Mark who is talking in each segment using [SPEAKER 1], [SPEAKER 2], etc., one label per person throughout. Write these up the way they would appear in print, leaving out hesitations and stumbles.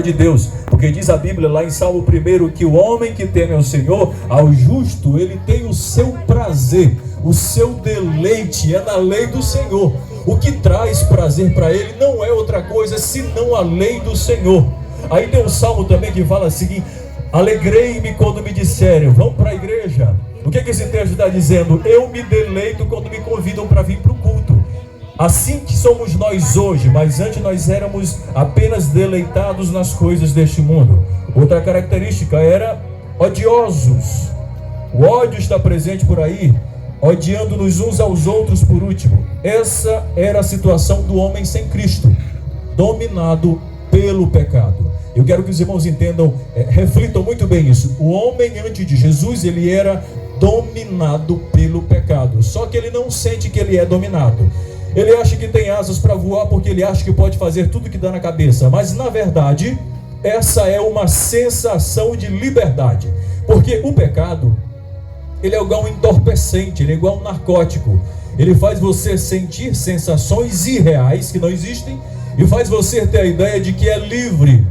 [SPEAKER 1] de Deus, porque diz a Bíblia lá em Salmo 1 que o homem que teme ao Senhor, ao justo, ele tem o seu prazer, o seu deleite é na lei do Senhor. O que traz prazer para ele não é outra coisa senão a lei do Senhor. Aí tem um salmo também que fala assim: alegrei-me quando me disseram, vamos para a igreja. O que esse texto está dizendo? Eu me deleito quando me convidam para vir para o culto. Assim que somos nós hoje, mas antes nós éramos apenas deleitados nas coisas deste mundo. Outra característica era odiosos. O ódio está presente por aí, odiando-nos uns aos outros por último. Essa era a situação do homem sem Cristo, dominado pelo pecado. Eu quero que os irmãos entendam, reflitam muito bem isso. O homem antes de Jesus, ele era dominado pelo pecado. Só que ele não sente que ele é dominado. Ele acha que tem asas para voar porque ele acha que pode fazer tudo que dá na cabeça. Mas na verdade, essa é uma sensação de liberdade. Porque o pecado, ele é igual um entorpecente, ele é igual um narcótico. Ele faz você sentir sensações irreais que não existem e faz você ter a ideia de que é livre.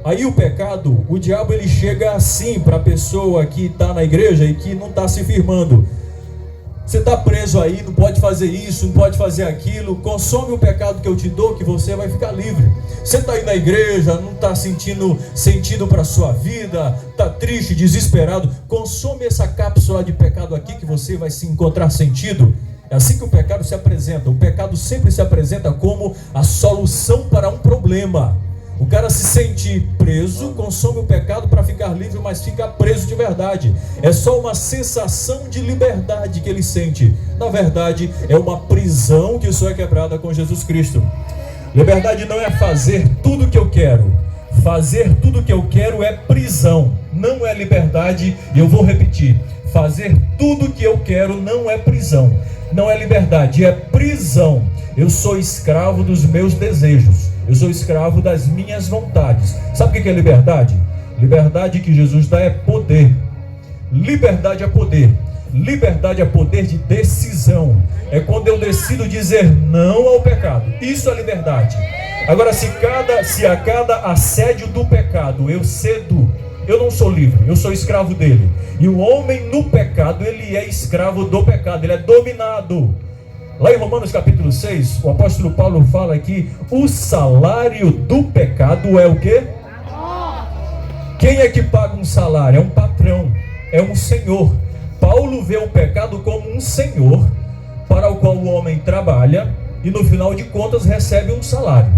[SPEAKER 1] Aí o pecado, o diabo, ele chega assim para a pessoa que está na igreja e que não está se firmando. Você está preso aí, não pode fazer isso, não pode fazer aquilo. Consome o pecado que eu te dou, que você vai ficar livre. Você está aí na igreja, não está sentindo sentido para a sua vida, está triste, desesperado. Consome essa cápsula de pecado aqui que você vai se encontrar sentido. É assim que o pecado se apresenta. O pecado sempre se apresenta como a solução para um problema. O cara se sente preso, consome o pecado para ficar livre, mas fica preso de verdade. É só uma sensação de liberdade que ele sente. Na verdade, é uma prisão que só é quebrada com Jesus Cristo. Liberdade não é fazer tudo o que eu quero. Fazer tudo o que eu quero é prisão, não é liberdade. E eu vou repetir: fazer tudo o que eu quero não é prisão, não é liberdade, é prisão. Eu sou escravo dos meus desejos, eu sou escravo das minhas vontades. Sabe o que é liberdade? Liberdade que Jesus dá é poder. Liberdade é poder. Liberdade é poder de decisão. É quando eu decido dizer não ao pecado. Isso é liberdade. Agora, se a cada assédio do pecado eu cedo, eu não sou livre, eu sou escravo dele. E o homem no pecado, ele é escravo do pecado, ele é dominado. Lá em Romanos capítulo 6, o apóstolo Paulo fala que o salário do pecado é o quê? Quem é que paga um salário? É um patrão, é um senhor. Paulo vê o pecado como um senhor para o qual o homem trabalha e no final de contas recebe um salário.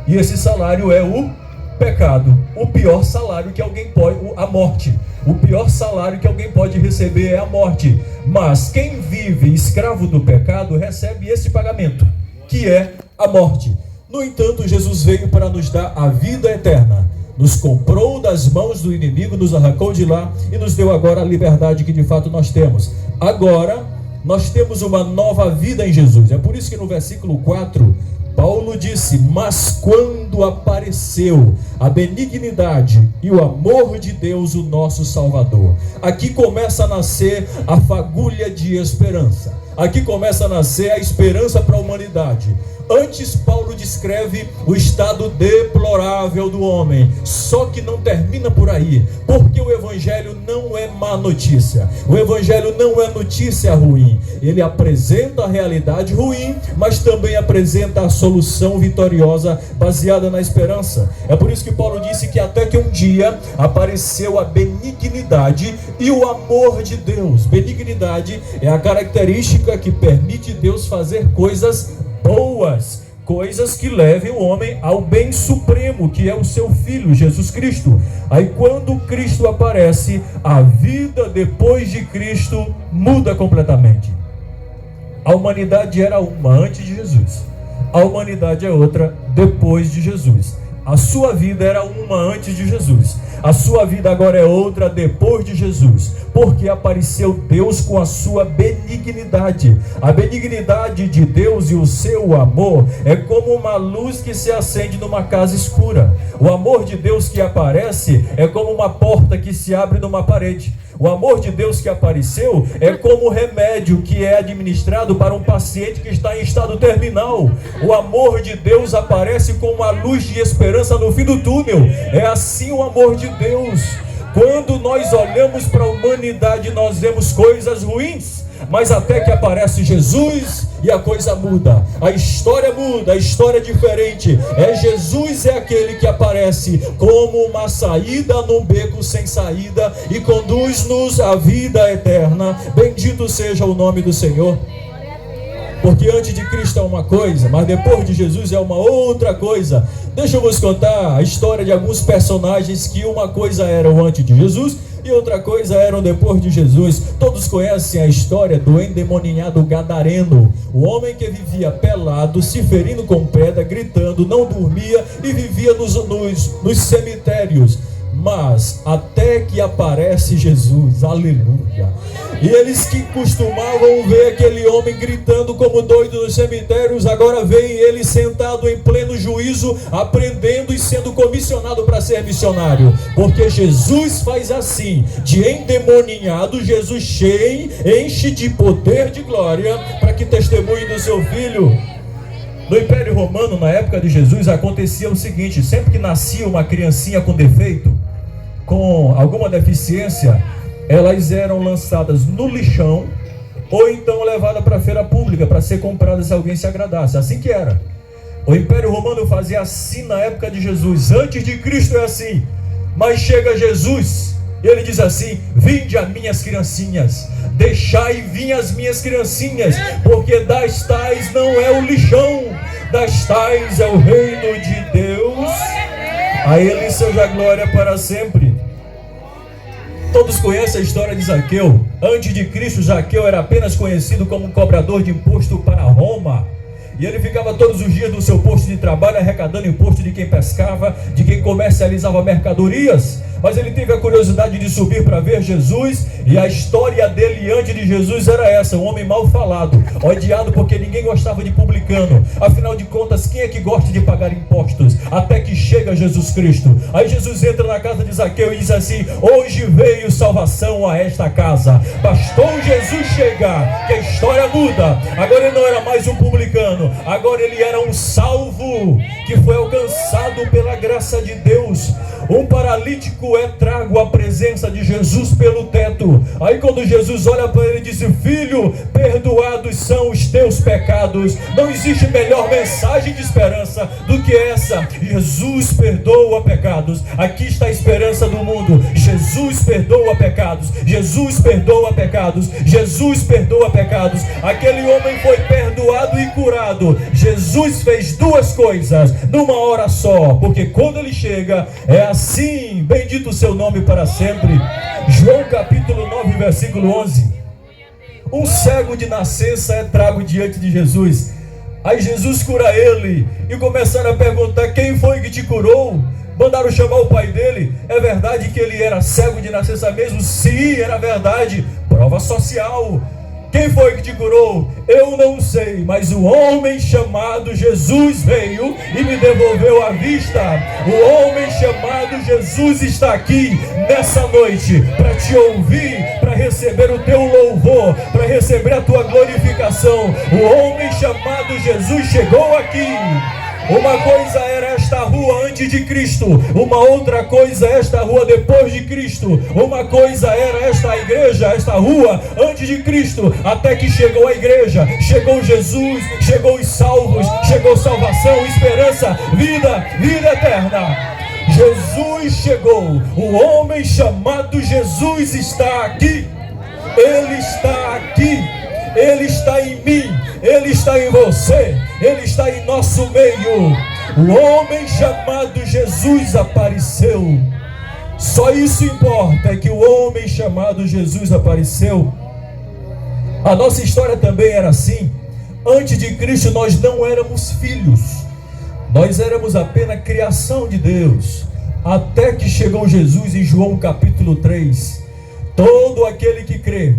[SPEAKER 1] E esse salário é o pecado. O pior salário que alguém pode, a morte. O pior salário que alguém pode receber é a morte. Mas quem vive escravo do pecado recebe esse pagamento, que é a morte. No entanto, Jesus veio para nos dar a vida eterna. Nos comprou das mãos do inimigo, nos arrancou de lá e nos deu agora a liberdade que de fato nós temos. Agora, nós temos uma nova vida em Jesus. É por isso que no versículo 4, Paulo disse: mas quando apareceu a benignidade e o amor de Deus, o nosso Salvador. Aqui começa a nascer a fagulha de esperança. Aqui começa a nascer a esperança para a humanidade. Antes, Paulo descreve o estado deplorável do homem, só que não termina por aí, porque o evangelho não é má notícia, o evangelho não é notícia ruim. Ele apresenta a realidade ruim, mas também apresenta a solução vitoriosa baseada na esperança. É por isso que Paulo disse que até que um dia apareceu a benignidade e o amor de Deus. Benignidade é a característica que permite Deus fazer coisas boas, coisas que levem o homem ao bem supremo, que é o seu Filho, Jesus Cristo. Aí quando Cristo aparece, a vida depois de Cristo muda completamente. A humanidade era uma antes de Jesus, a humanidade é outra depois de Jesus. A sua vida era uma antes de Jesus, A sua vida agora é outra depois de Jesus, porque apareceu Deus com a sua benignidade. A benignidade de Deus e o seu amor é como uma luz que se acende numa casa escura. O amor de Deus que aparece é como uma porta que se abre numa parede. O amor de Deus que apareceu é como remédio que é administrado para um paciente que está em estado terminal. O amor de Deus aparece como uma luz de esperança no fim do túnel. É assim o amor de Deus. Quando nós olhamos para a humanidade, nós vemos coisas ruins, mas até que aparece Jesus e a coisa muda, a história muda, a história é diferente. Jesus é aquele que aparece como uma saída num beco sem saída e conduz-nos à vida eterna. Bendito seja o nome do Senhor. Porque antes de Cristo é uma coisa, mas depois de Jesus é uma outra coisa. Deixa eu vos contar a história de alguns personagens que uma coisa eram antes de Jesus e outra coisa eram depois de Jesus. Todos conhecem a história do endemoniado gadareno, o homem que vivia pelado, se ferindo com pedra, gritando, não dormia e vivia nos cemitérios. Mas até que aparece Jesus, aleluia. E eles que costumavam ver aquele homem gritando como doido nos cemitérios, agora veem ele sentado em pleno juízo, aprendendo e sendo comissionado para ser missionário. Porque Jesus faz assim, de endemoniado, Jesus enche de poder, de glória, para que testemunhe do seu Filho. No Império Romano, na época de Jesus, acontecia o seguinte: sempre que nascia uma criancinha com defeito, com alguma deficiência, elas eram lançadas no lixão ou então levadas para a feira pública para ser compradas se alguém se agradasse. Assim que era. O Império Romano fazia assim na época de Jesus. Antes de Cristo é assim, mas chega Jesus e ele diz assim: vinde as minhas criancinhas, deixai vir as minhas criancinhas, porque das tais não é o lixão, das tais é o reino de Deus. A ele seja glória para sempre. Todos conhecem a história de Zaqueu. Antes de Cristo, Zaqueu era apenas conhecido como um cobrador de imposto para Roma. E ele ficava todos os dias no seu posto de trabalho arrecadando imposto de quem pescava, de quem comercializava mercadorias. Mas ele teve a curiosidade de subir para ver Jesus, e a história dele antes de Jesus era essa: um homem mal falado, odiado porque ninguém gostava de publicano. Afinal de contas, quem é que gosta de pagar impostos? Até que chega Jesus Cristo. Aí Jesus entra na casa de Zaqueu e diz assim: hoje veio salvação a esta casa. Bastou Jesus chegar que a história muda. Agora ele não era mais um publicano, agora ele era um salvo que foi alcançado pela graça de Deus. Um paralítico é trago à presença de Jesus pelo teto. Aí quando Jesus olha para ele e diz: filho, perdoados são os teus pecados. Não existe melhor mensagem de esperança do que essa: Jesus perdoa pecados. Aqui está a esperança do mundo. Jesus perdoa pecados. Jesus perdoa pecados. Jesus perdoa pecados. Aquele homem foi perdoado e curado. Jesus fez duas coisas numa hora só, porque quando ele chega é assim, bendito o seu nome para sempre. João capítulo 9, versículo 11. Um cego de nascença é trago diante de Jesus. Aí Jesus cura ele, e começaram a perguntar: quem foi que te curou? Mandaram chamar o pai dele. É verdade que ele era cego de nascença mesmo? Sim, era verdade. Prova social. Quem foi que te curou? Eu não sei, mas o homem chamado Jesus veio e me devolveu a vista. O homem chamado Jesus está aqui nessa noite para te ouvir, para receber o teu louvor, para receber a tua glorificação. O homem chamado Jesus chegou aqui. Uma coisa era esta rua antes de Cristo, uma outra coisa é esta rua depois de Cristo. Uma coisa era esta igreja, esta rua antes de Cristo, até que chegou a igreja, chegou Jesus, chegou os salvos, chegou salvação, esperança, vida eterna. Jesus chegou, o homem chamado Jesus está aqui. Ele está aqui. Ele está em mim, Ele está em você, Ele está em nosso meio. O homem chamado Jesus apareceu. Só isso importa, é que o homem chamado Jesus apareceu. A nossa história também era assim. Antes de Cristo nós não éramos filhos, nós éramos apenas criação de Deus. até que chegou Jesus em João capítulo 3. Todo aquele que crê,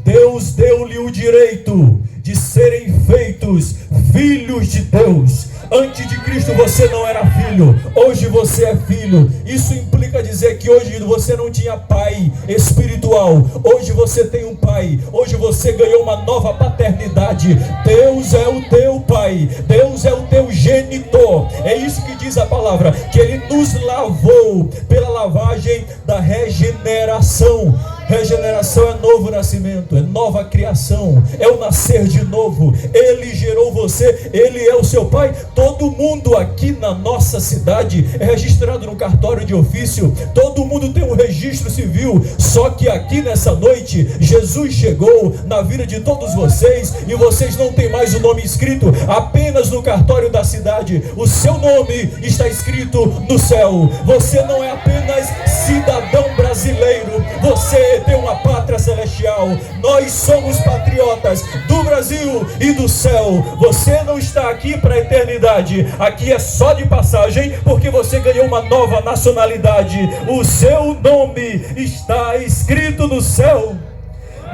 [SPEAKER 1] Deus deu-lhe o direito de serem feitos filhos de Deus. Antes de Cristo você não era filho, hoje você é filho. Isso implica dizer que hoje você não tinha pai espiritual, hoje você tem um pai, hoje você ganhou uma nova paternidade. Deus é o teu pai, Deus é o teu genitor. É isso que diz a palavra, que Ele nos lavou pela lavagem da regeneração. Regeneração é novo nascimento, é nova criação, é o nascer de novo. Ele gerou você, Ele é o seu pai. Todo mundo aqui na nossa cidade é registrado no cartório de ofício, todo mundo tem um registro civil. Só que aqui nessa noite, Jesus chegou na vida de todos vocês e vocês não têm mais o nome escrito apenas no cartório da cidade. O seu nome está escrito no céu. Você não é apenas cidadão brasileiro, você tem uma pátria celestial. Nós somos patriotas do Brasil e do céu. Você não está aqui para a eternidade, aqui é só de passagem, porque você ganhou uma nova nacionalidade. O seu nome está escrito no céu.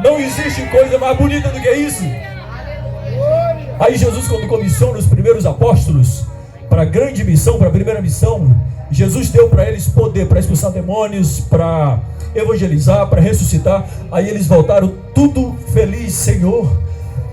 [SPEAKER 1] Não existe coisa mais bonita do que isso. Aí Jesus, quando comissiona os primeiros apóstolos para a grande missão, para a primeira missão, Jesus deu para eles poder para expulsar demônios, para evangelizar, para ressuscitar. Aí eles voltaram tudo felizes. Senhor,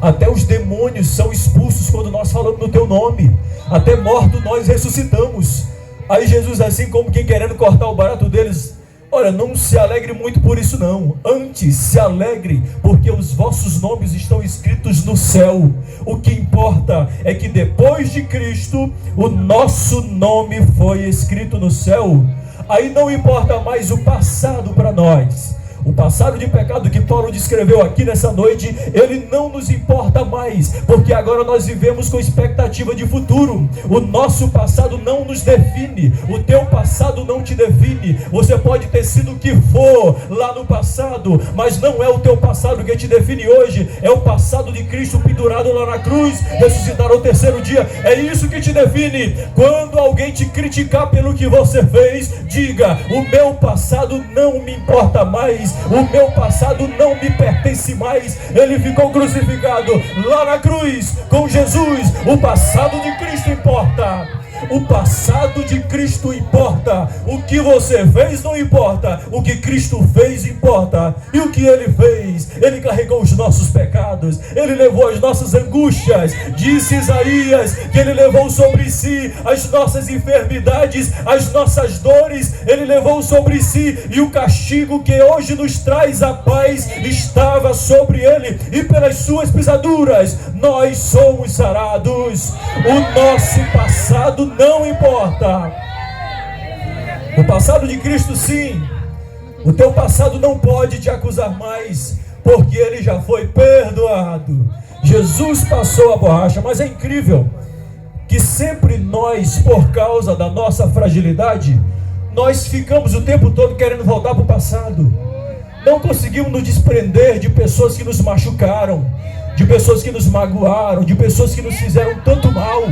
[SPEAKER 1] até os demônios são expulsos quando nós falamos no teu nome, até morto nós ressuscitamos. Aí Jesus, assim como quem querendo cortar o barato deles: olha, não se alegre muito por isso não, antes se alegre porque os vossos nomes estão escritos no céu. O que importa é que depois de Cristo o nosso nome foi escrito no céu. Aí não importa mais o passado para nós. O passado de pecado que Paulo descreveu aqui nessa noite, ele não nos importa mais, porque agora nós vivemos com expectativa de futuro. O nosso passado não nos define, o teu passado não te define. Você pode ter sido o que for lá no passado, mas não é o teu passado que te define hoje. É o passado de Cristo pendurado lá na cruz, ressuscitar ao terceiro dia. É isso que te define. Quando alguém te criticar pelo que você fez, diga: o meu passado não me importa mais, o meu passado não me pertence mais. Ele ficou crucificado lá na cruz com Jesus. O passado de Cristo importa. O passado de Cristo importa. O que você fez não importa. O que Cristo fez importa. E o que Ele fez? Ele carregou os nossos pecados, Ele levou as nossas angústias. Disse Isaías que Ele levou sobre si as nossas enfermidades, as nossas dores. Ele levou sobre si, e o castigo que hoje nos traz a paz estava sobre Ele, e pelas suas pisaduras nós somos sarados. O nosso passado não importa. O passado de Cristo sim. O teu passado não pode te acusar mais, porque ele já foi perdoado. Jesus passou a borracha. Mas é incrível que sempre nós, por causa da nossa fragilidade, nós ficamos o tempo todo querendo voltar para o passado. Não conseguimos nos desprender de pessoas que nos machucaram, de pessoas que nos magoaram, de pessoas que nos fizeram tanto mal.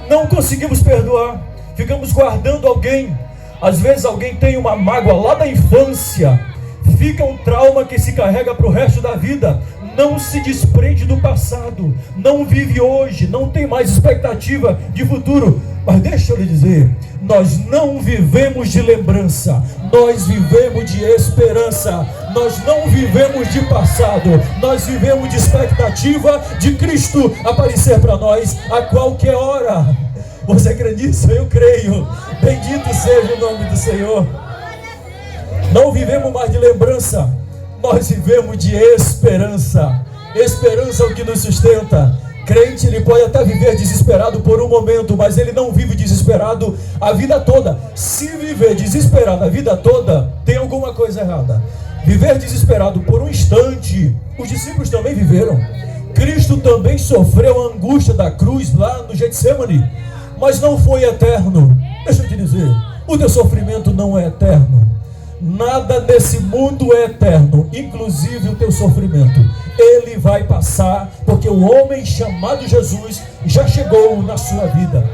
[SPEAKER 1] Não conseguimos perdoar, ficamos guardando alguém. Às vezes alguém tem uma mágoa lá da infância, fica um trauma que se carrega para o resto da vida. Não se desprende do passado, não vive hoje, não tem mais expectativa de futuro. Mas deixa eu lhe dizer, nós não vivemos de lembrança, nós vivemos de esperança. Nós não vivemos de passado, nós vivemos de expectativa de Cristo aparecer para nós a qualquer hora. Você crê nisso? Eu creio. Bendito seja o nome do Senhor. Não vivemos mais de lembrança, nós vivemos de esperança. Esperança é o que nos sustenta. Crente, ele pode até viver desesperado por um momento, mas ele não vive desesperado a vida toda. Se viver desesperado a vida toda, tem alguma coisa errada. Viver desesperado por um instante, os discípulos também viveram. Cristo também sofreu a angústia da cruz lá no Getsemane, mas não foi eterno. Deixa eu te dizer, o teu sofrimento não é eterno. Nada nesse mundo é eterno, inclusive o teu sofrimento. Ele vai passar, porque o homem chamado Jesus já chegou na sua vida.